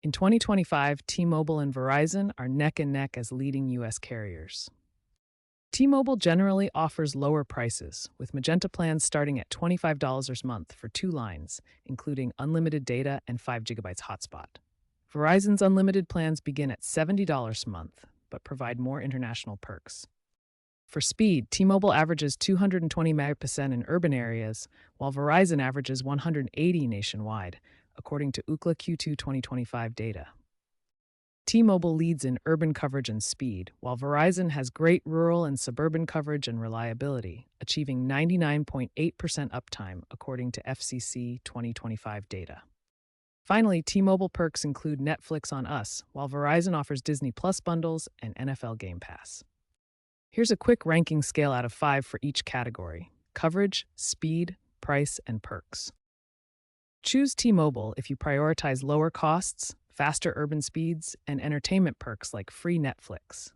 In 2025, T-Mobile and Verizon are neck and neck as leading U.S. carriers. T-Mobile generally offers lower prices, with Magenta plans starting at $25 a month for two lines, including unlimited data and 5 gigabytes hotspot. Verizon's unlimited plans begin at $70 a month, but provide more international perks. For speed, T-Mobile averages 220 megabits in urban areas, while Verizon averages 180 nationwide, according to Ookla Q2 2025 data. T-Mobile leads in urban coverage and speed, while Verizon has great rural and suburban coverage and reliability, achieving 99.8% uptime according to FCC 2025 data. Finally, T-Mobile perks include Netflix on Us, while Verizon offers Disney Plus bundles and NFL Game Pass. Here's a quick ranking scale out of 5 for each category: coverage, speed, price, and perks. Choose T-Mobile if you prioritize lower costs, faster urban speeds, and entertainment perks like free Netflix.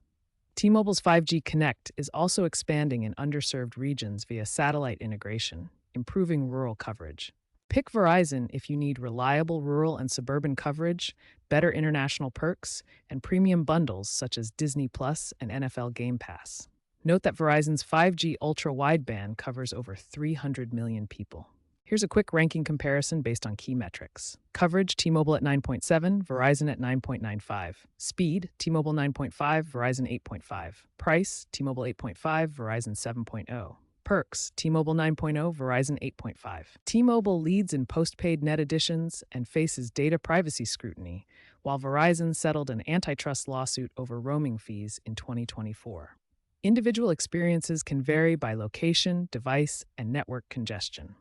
T-Mobile's 5G Connect is also expanding in underserved regions via satellite integration, improving rural coverage. Pick Verizon if you need reliable rural and suburban coverage, better international perks, and premium bundles such as Disney Plus and NFL Game Pass. Note that Verizon's 5G ultra-wideband covers over 300 million people. Here's a quick ranking comparison based on key metrics. Coverage, T-Mobile at 9.7, Verizon at 9.95. Speed, T-Mobile 9.5, Verizon 8.5. Price, T-Mobile 8.5, Verizon 7.0. Perks, T-Mobile 9.0, Verizon 8.5. T-Mobile leads in postpaid net additions and faces data privacy scrutiny, while Verizon settled an antitrust lawsuit over roaming fees in 2024. Individual experiences can vary by location, device, and network congestion.